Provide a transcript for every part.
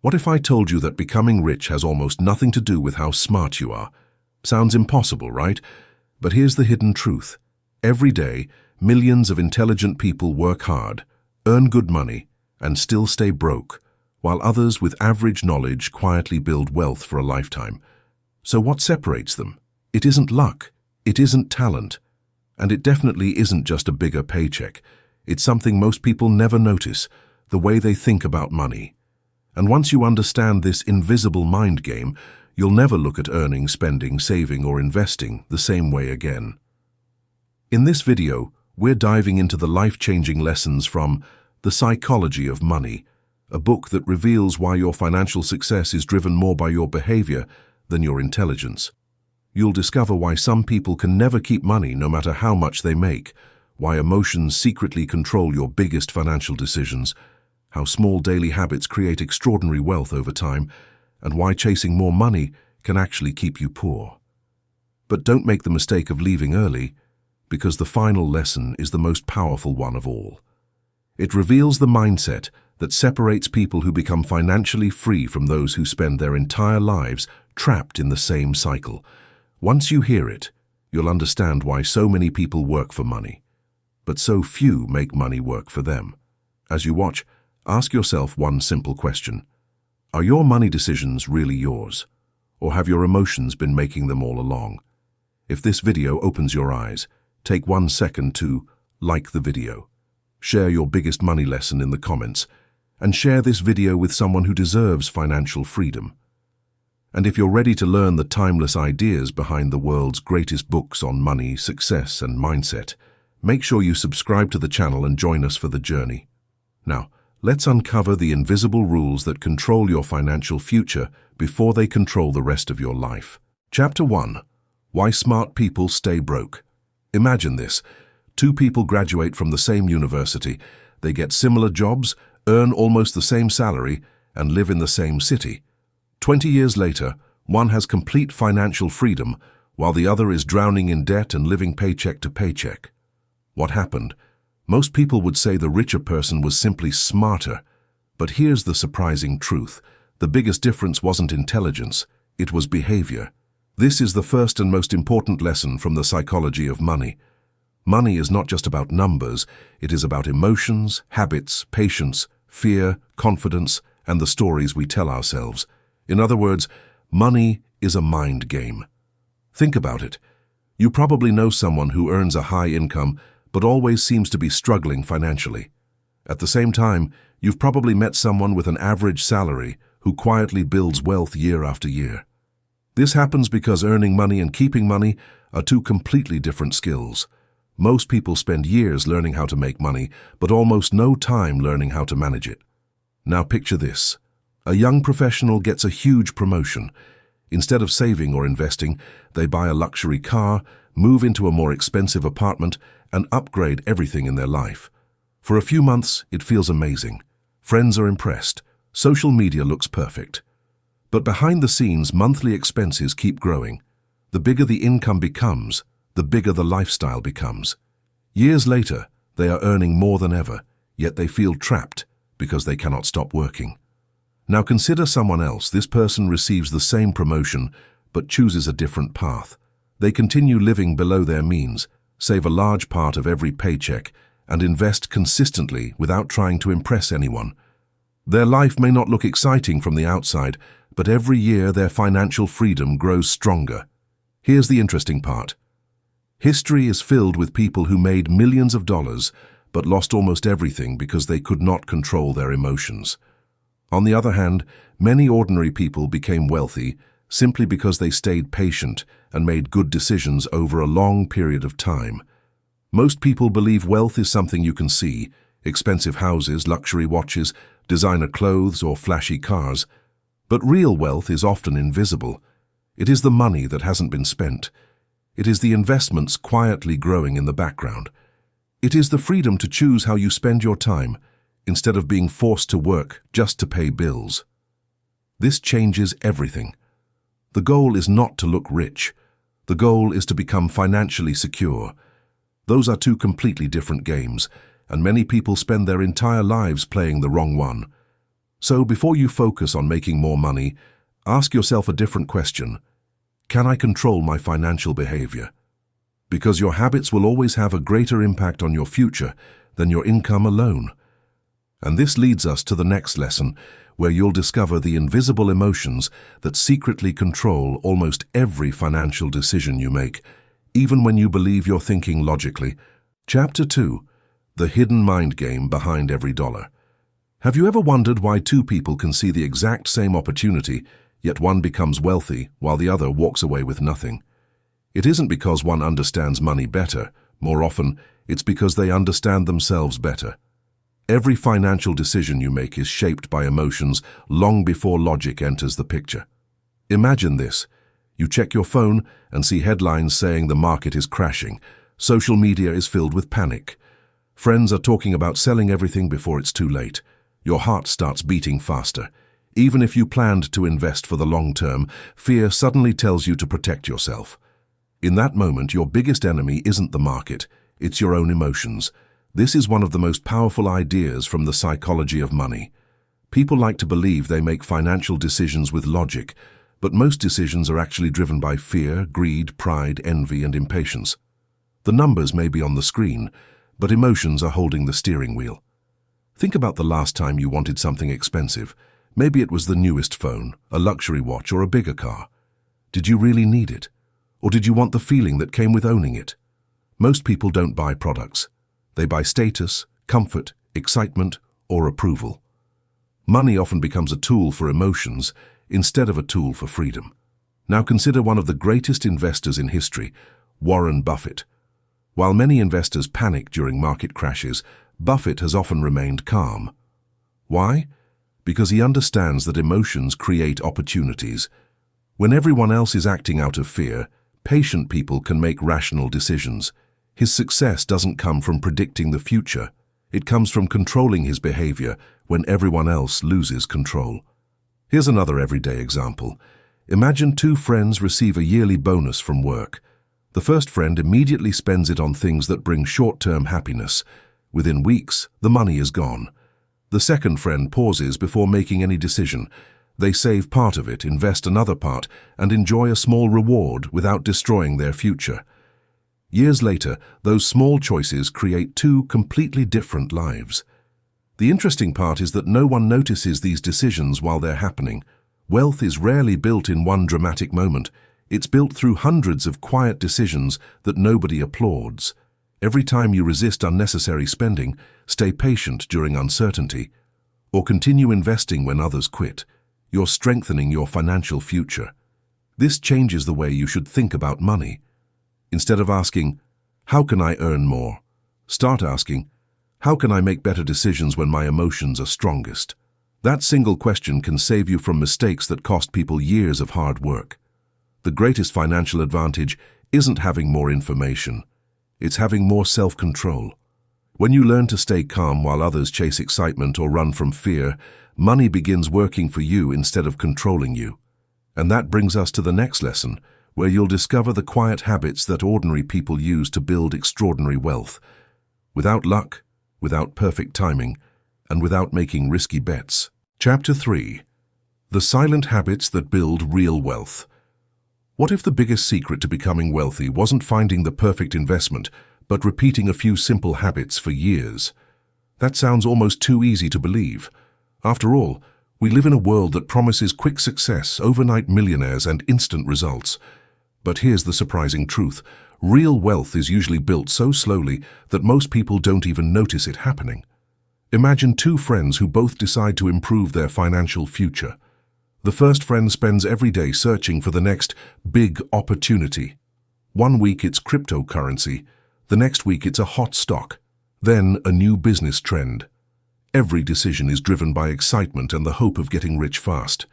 What if I told you that becoming rich has almost nothing to do with how smart you are? Sounds impossible, right? But here's the hidden truth. Every day, millions of intelligent people work hard, earn good money, and still stay broke, while others with average knowledge quietly build wealth for a lifetime. So what separates them? It isn't luck, it isn't talent, and it definitely isn't just a bigger paycheck. It's something most people never notice, the way they think about money. And once you understand this invisible mind game, you'll never look at earning, spending, saving, or investing the same way again. In this video, we're diving into the life-changing lessons from The Psychology of Money, a book that reveals why your financial success is driven more by your behavior than your intelligence. You'll discover why some people can never keep money no matter how much they make, why emotions secretly control your biggest financial decisions, how small daily habits create extraordinary wealth over time, and why chasing more money can actually keep you poor. But don't make the mistake of leaving early, because the final lesson is the most powerful one of all. It reveals the mindset that separates people who become financially free from those who spend their entire lives trapped in the same cycle. Once you hear it, you'll understand why so many people work for money, but so few make money work for them. As you watch, ask yourself one simple question. Are your money decisions really yours? Or have your emotions been making them all along? If this video opens your eyes, take 1 second to like the video. Share your biggest money lesson in the comments, and share this video with someone who deserves financial freedom. And if you're ready to learn the timeless ideas behind the world's greatest books on money, success, and mindset, make sure you subscribe to the channel and join us for the journey. Now, let's uncover the invisible rules that control your financial future before they control the rest of your life. Chapter 1. Why Smart People Stay Broke. Imagine this. 2 people graduate from the same university. They get similar jobs, earn almost the same salary, and live in the same city. 20 years later, one has complete financial freedom, while the other is drowning in debt and living paycheck to paycheck. What happened? Most people would say the richer person was simply smarter. But here's the surprising truth. The biggest difference wasn't intelligence, it was behavior. This is the first and most important lesson from the psychology of money. Money is not just about numbers, it is about emotions, habits, patience, fear, confidence, and the stories we tell ourselves. In other words, money is a mind game. Think about it. You probably know someone who earns a high income but always seems to be struggling financially. At the same time, you've probably met someone with an average salary who quietly builds wealth year after year. This happens because earning money and keeping money are 2 completely different skills. Most people spend years learning how to make money, but almost no time learning how to manage it. Now picture this. A young professional gets a huge promotion. Instead of saving or investing, they buy a luxury car, move into a more expensive apartment, and upgrade everything in their life. For a few months, it feels amazing. Friends are impressed. Social media looks perfect. But behind the scenes, monthly expenses keep growing. The bigger the income becomes, the bigger the lifestyle becomes. Years later, they are earning more than ever, yet they feel trapped because they cannot stop working. Now consider someone else. This person receives the same promotion, but chooses a different path. They continue living below their means, save a large part of every paycheck, and invest consistently without trying to impress anyone. Their life may not look exciting from the outside, but every year their financial freedom grows stronger. Here's the interesting part. History is filled with people who made millions of dollars, but lost almost everything because they could not control their emotions. On the other hand, many ordinary people became wealthy simply because they stayed patient and made good decisions over a long period of time. Most people believe wealth is something you can see: expensive houses, luxury watches, designer clothes, or flashy cars. But real wealth is often invisible. It is the money that hasn't been spent. It is the investments quietly growing in the background. It is the freedom to choose how you spend your time, instead of being forced to work just to pay bills. This changes everything. The goal is not to look rich. The goal is to become financially secure. Those are 2 completely different games, and many people spend their entire lives playing the wrong one. So before you focus on making more money, ask yourself a different question. Can I control my financial behavior? Because your habits will always have a greater impact on your future than your income alone. And this leads us to the next lesson, where you'll discover the invisible emotions that secretly control almost every financial decision you make, even when you believe you're thinking logically. Chapter 2. The hidden mind game behind every dollar. Have you ever wondered why two people can see the exact same opportunity, yet one becomes wealthy while the other walks away with nothing? It isn't because one understands money better. More often, it's because they understand themselves better. Every financial decision you make is shaped by emotions long before logic enters the picture. Imagine this. You check your phone and see headlines saying the market is crashing. Social media is filled with panic. Friends are talking about selling everything before it's too late. Your heart starts beating faster. Even if you planned to invest for the long term, fear suddenly tells you to protect yourself. In that moment, your biggest enemy isn't the market, it's your own emotions. This is one of the most powerful ideas from the psychology of money. People like to believe they make financial decisions with logic, but most decisions are actually driven by fear, greed, pride, envy, and impatience. The numbers may be on the screen, but emotions are holding the steering wheel. Think about the last time you wanted something expensive. Maybe it was the newest phone, a luxury watch, or a bigger car. Did you really need it? Or did you want the feeling that came with owning it? Most people don't buy products. They buy status, comfort, excitement, or approval. Money often becomes a tool for emotions instead of a tool for freedom. Now consider one of the greatest investors in history, Warren Buffett. While many investors panic during market crashes, Buffett has often remained calm. Why? Because he understands that emotions create opportunities. When everyone else is acting out of fear, patient people can make rational decisions. His success doesn't come from predicting the future. It comes from controlling his behavior when everyone else loses control. Here's another everyday example. Imagine two friends receive a yearly bonus from work. The first friend immediately spends it on things that bring short-term happiness. Within weeks, the money is gone. The second friend pauses before making any decision. They save part of it, invest another part, and enjoy a small reward without destroying their future. Years later, those small choices create two completely different lives. The interesting part is that no one notices these decisions while they're happening. Wealth is rarely built in one dramatic moment. It's built through hundreds of quiet decisions that nobody applauds. Every time you resist unnecessary spending, stay patient during uncertainty, or continue investing when others quit, you're strengthening your financial future. This changes the way you should think about money. Instead of asking, "How can I earn more?" start asking, "How can I make better decisions when my emotions are strongest?" That single question can save you from mistakes that cost people years of hard work. The greatest financial advantage isn't having more information. It's having more self-control. When you learn to stay calm while others chase excitement or run from fear, money begins working for you instead of controlling you. And that brings us to the next lesson, where you'll discover the quiet habits that ordinary people use to build extraordinary wealth. Without luck, without perfect timing, and without making risky bets. Chapter 3. The silent habits that build real wealth. What if the biggest secret to becoming wealthy wasn't finding the perfect investment, but repeating a few simple habits for years? That sounds almost too easy to believe. After all, we live in a world that promises quick success, overnight millionaires, and instant results. But here's the surprising truth. Real wealth is usually built so slowly that most people don't even notice it happening. Imagine two friends who both decide to improve their financial future. The first friend spends every day searching for the next big opportunity. One week it's cryptocurrency, the next week it's a hot stock, then a new business trend. Every decision is driven by excitement and the hope of getting rich fast.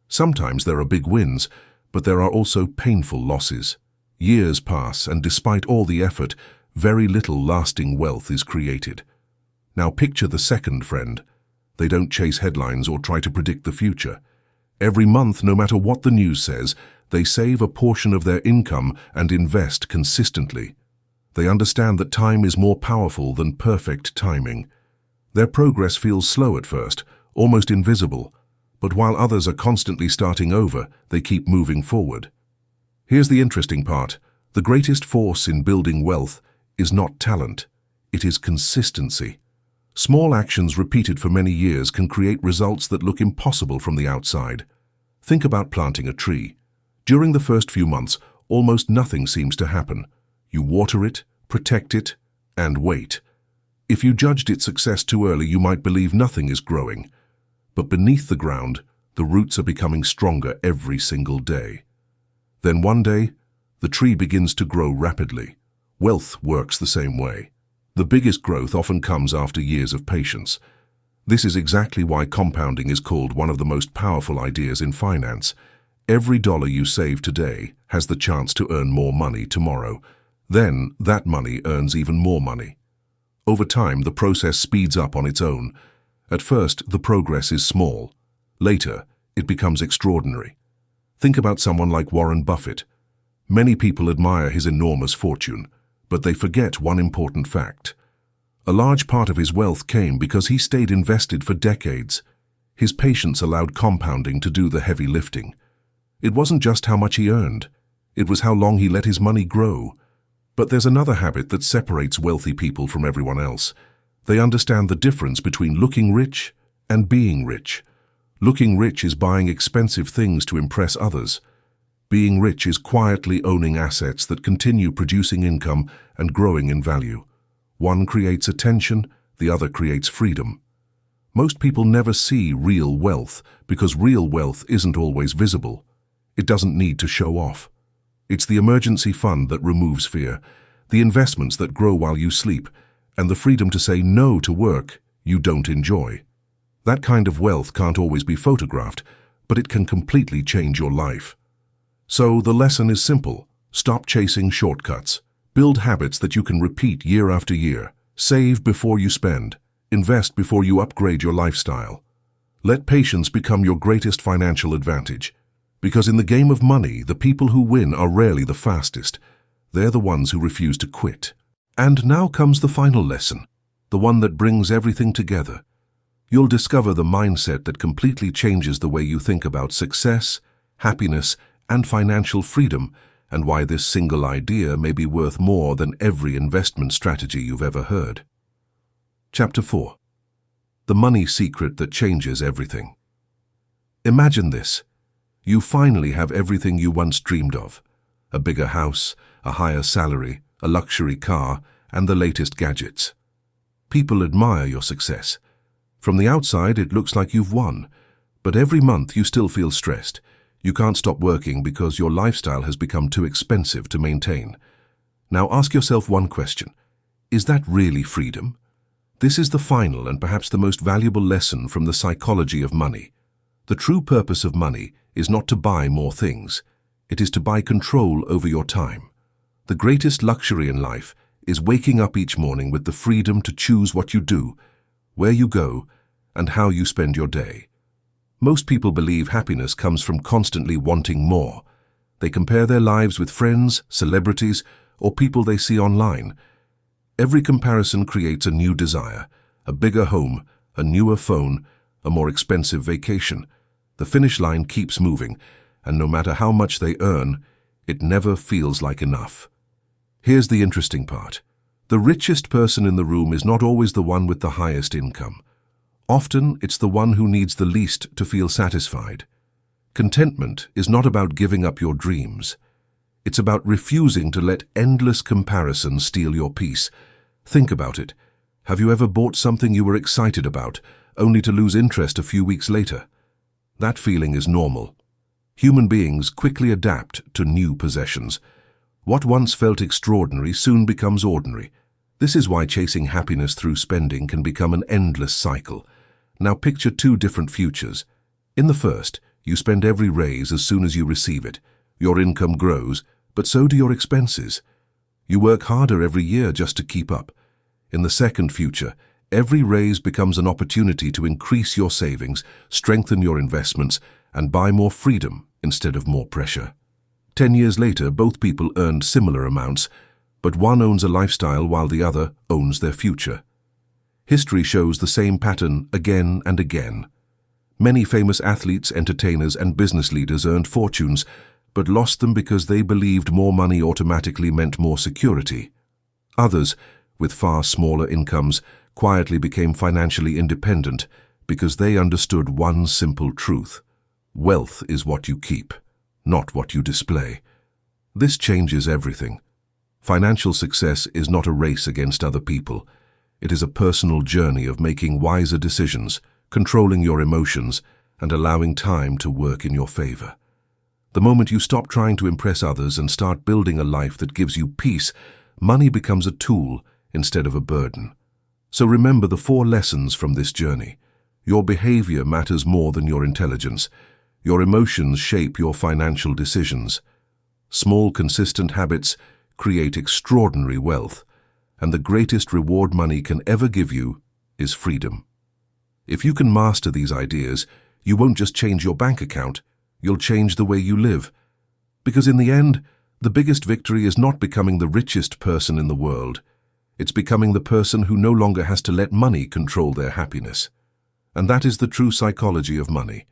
Sometimes there are big wins, but there are also painful losses. Years pass, and despite all the effort, very little lasting wealth is created. Now picture the second friend. They don't chase headlines or try to predict the future. Every month, no matter what the news says, they save a portion of their income and invest consistently. They understand that time is more powerful than perfect timing. Their progress feels slow at first, almost invisible, But while others are constantly starting over, they keep moving forward. Here's the interesting part. The greatest force in building wealth is not talent. It is consistency. Small actions repeated for many years can create results that look impossible from the outside. Think about planting a tree. During the first few months, almost nothing seems to happen. You water it, protect it, and wait. If you judged its success too early, you might believe nothing is growing. But beneath the ground, the roots are becoming stronger every single day. Then one day, the tree begins to grow rapidly. Wealth works the same way. The biggest growth often comes after years of patience. This is exactly why compounding is called one of the most powerful ideas in finance. Every dollar you save today has the chance to earn more money tomorrow. Then that money earns even more money. Over time, the process speeds up on its own. At first, the progress is small. Later, it becomes extraordinary. Think about someone like Warren Buffett. Many people admire his enormous fortune, but they forget one important fact. A large part of his wealth came because he stayed invested for decades. His patience allowed compounding to do the heavy lifting. It wasn't just how much he earned, it was how long he let his money grow. But there's another habit that separates wealthy people from everyone else. They understand the difference between looking rich and being rich. Looking rich is buying expensive things to impress others. Being rich is quietly owning assets that continue producing income and growing in value. One creates attention, the other creates freedom. Most people never see real wealth because real wealth isn't always visible. It doesn't need to show off. It's the emergency fund that removes fear, the investments that grow while you sleep, and the freedom to say no to work you don't enjoy. That kind of wealth can't always be photographed, but it can completely change your life. So the lesson is simple. Stop chasing shortcuts. Build habits that you can repeat year after year. Save before you spend. Invest before you upgrade your lifestyle. Let patience become your greatest financial advantage. Because in the game of money, the people who win are rarely the fastest. They're the ones who refuse to quit. And now comes the final lesson, the one that brings everything together. You'll discover the mindset that completely changes the way you think about success, happiness, and financial freedom, and why this single idea may be worth more than every investment strategy you've ever heard. Chapter 4. The Money Secret That Changes Everything. Imagine this. You finally have everything you once dreamed of. A bigger house, a higher salary, a luxury car, and the latest gadgets. People admire your success. From the outside, it looks like you've won, but every month you still feel stressed. You can't stop working because your lifestyle has become too expensive to maintain. Now ask yourself one question. Is that really freedom? This is the final and perhaps the most valuable lesson from the psychology of money. The true purpose of money is not to buy more things. It is to buy control over your time. The greatest luxury in life is waking up each morning with the freedom to choose what you do, where you go, and how you spend your day. Most people believe happiness comes from constantly wanting more. They compare their lives with friends, celebrities, or people they see online. Every comparison creates a new desire, a bigger home, a newer phone, a more expensive vacation. The finish line keeps moving, and no matter how much they earn, it never feels like enough. Here's the interesting part. The richest person in the room is not always the one with the highest income. Often, it's the one who needs the least to feel satisfied. Contentment is not about giving up your dreams. It's about refusing to let endless comparison steal your peace. Think about it. Have you ever bought something you were excited about, only to lose interest a few weeks later? That feeling is normal. Human beings quickly adapt to new possessions. What once felt extraordinary soon becomes ordinary. This is why chasing happiness through spending can become an endless cycle. Now picture two different futures. In the first, you spend every raise as soon as you receive it. Your income grows, but so do your expenses. You work harder every year just to keep up. In the second future, every raise becomes an opportunity to increase your savings, strengthen your investments, and buy more freedom instead of more pressure. 10 years later, both people earned similar amounts, but one owns a lifestyle while the other owns their future. History shows the same pattern again and again. Many famous athletes, entertainers, and business leaders earned fortunes, but lost them because they believed more money automatically meant more security. Others, with far smaller incomes, quietly became financially independent because they understood one simple truth: wealth is what you keep, not what you display. This changes everything. Financial success is not a race against other people. It is a personal journey of making wiser decisions, controlling your emotions, and allowing time to work in your favor. The moment you stop trying to impress others and start building a life that gives you peace, money becomes a tool instead of a burden. So remember the 4 lessons from this journey. Your behavior matters more than your intelligence. Your emotions shape your financial decisions. Small, consistent habits create extraordinary wealth, and the greatest reward money can ever give you is freedom. If you can master these ideas, you won't just change your bank account, you'll change the way you live. Because in the end, the biggest victory is not becoming the richest person in the world. It's becoming the person who no longer has to let money control their happiness. And that is the true psychology of money.